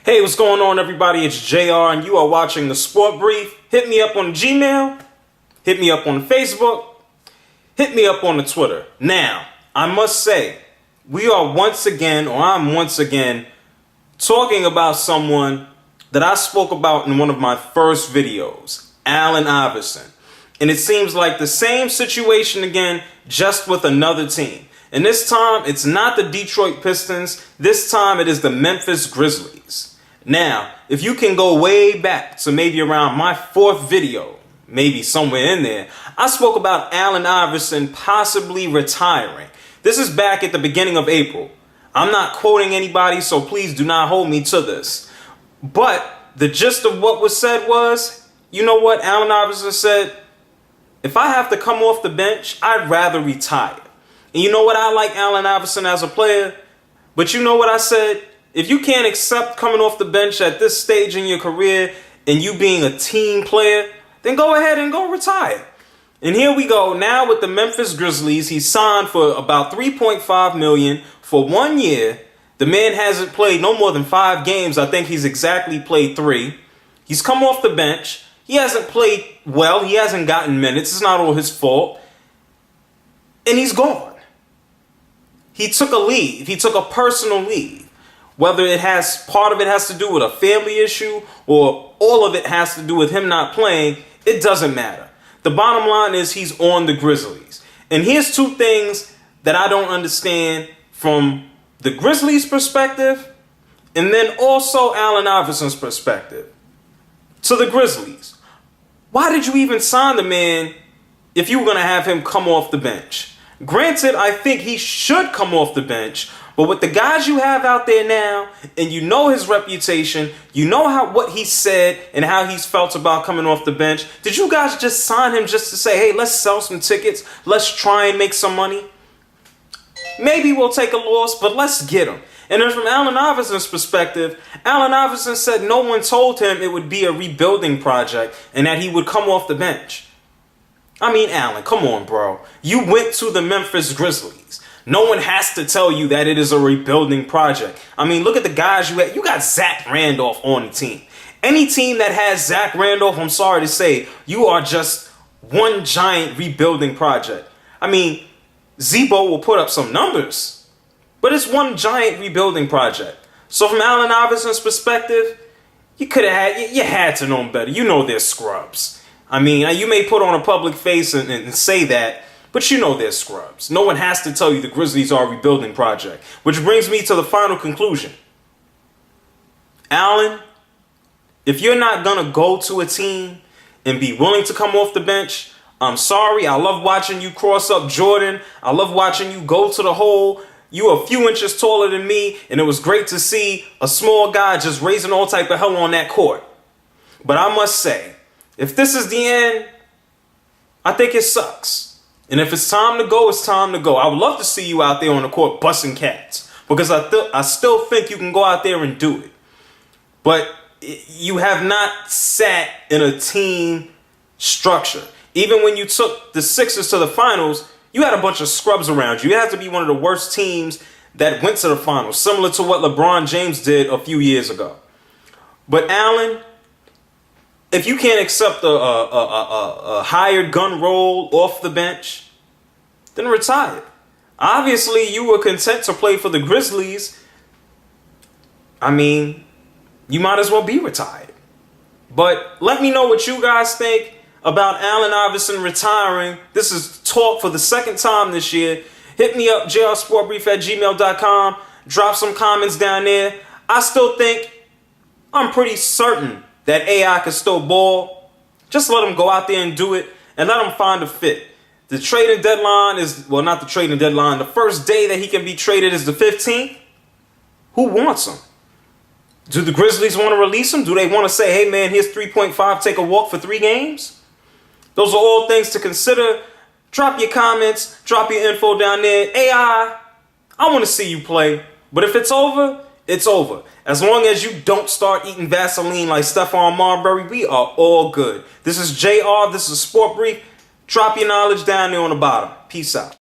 Hey, what's going on, everybody? It's JR, and you are watching the Sport Brief. Hit me up on Gmail, hit me up on Facebook, hit me up on the Twitter. Now, I must say, I'm once again talking about someone that I spoke about in one of my first videos, Allen Iverson. And it seems like the same situation again, just with another team. And this time, it's not the Detroit Pistons. This time, it is the Memphis Grizzlies. Now, if you can go way back to maybe around my fourth video, maybe somewhere in there, I spoke about Allen Iverson possibly retiring. This is back at the beginning of April. I'm not quoting anybody, so please do not hold me to this. But the gist of what was said was, you know what Allen Iverson said? If I have to come off the bench, I'd rather retire. And you know what, I like Allen Iverson as a player, but you know what I said? If you can't accept coming off the bench at this stage in your career and you being a team player, then go ahead and go retire. And here we go. Now with the Memphis Grizzlies, he's signed for about $3.5 million for 1 year. The man hasn't played no more than 5 games. I think he's exactly played 3. He's come off the bench. He hasn't played well. He hasn't gotten minutes. It's not all his fault. And he's gone. He took a leave. He took a personal leave. Whether part of it has to do with a family issue or all of it has to do with him not playing, it doesn't matter. The bottom line is he's on the Grizzlies. And here's 2 things that I don't understand from the Grizzlies' perspective and then also Allen Iverson's perspective. To the Grizzlies, why did you even sign the man if you were going to have him come off the bench? Granted, I think he should come off the bench, but with the guys you have out there now, and you know his reputation, you know what he said and how he's felt about coming off the bench, did you guys just sign him just to say, hey, let's sell some tickets, let's try and make some money? Maybe we'll take a loss, but let's get him. And then from Allen Iverson's perspective, Allen Iverson said no one told him it would be a rebuilding project and that he would come off the bench. I mean, Allen, come on, bro. You went to the Memphis Grizzlies. No one has to tell you that it is a rebuilding project. I mean, look at the guys you had. You got Zach Randolph on the team. Any team that has Zach Randolph, I'm sorry to say, you are just one giant rebuilding project. I mean, Zebo will put up some numbers, but it's one giant rebuilding project. So from Allen Iverson's perspective, you had to know better. You know they're scrubs. I mean, you may put on a public face and say that, but you know they're scrubs. No one has to tell you the Grizzlies are a rebuilding project. Which brings me to the final conclusion. Allen, if you're not going to go to a team and be willing to come off the bench, I'm sorry. I love watching you cross up Jordan. I love watching you go to the hole. You're a few inches taller than me, and it was great to see a small guy just raising all type of hell on that court. But I must say, if this is the end, I think it sucks. And if it's time to go, it's time to go. I would love to see you out there on the court busting cats, because I still think you can go out there and do it. But you have not sat in a team structure. Even when you took the Sixers to the finals, you had a bunch of scrubs around you. You had to be one of the worst teams that went to the finals, similar to what LeBron James did a few years ago. But Allen, if you can't accept a hired gun role off the bench, then retire. Obviously, you were content to play for the Grizzlies. I mean, you might as well be retired. But let me know what you guys think about Allen Iverson retiring. This is talk for the second time this year. Hit me up, jrsportbrief@gmail.com. Drop some comments down there. I'm pretty certain that AI can still ball. Just let him go out there and do it, and let him find a fit. The trading deadline is, well, not the trading deadline. The first day that he can be traded is the 15th. Who wants him? Do the Grizzlies want to release him? Do they want to say, hey, man, here's 3.5, take a walk for 3 games? Those are all things to consider. Drop your comments. Drop your info down there. AI, I want to see you play. But if it's over, it's over. As long as you don't start eating Vaseline like Stephon Marbury, we are all good. This is JR. This is Sport Brief. Drop your knowledge down there on the bottom. Peace out.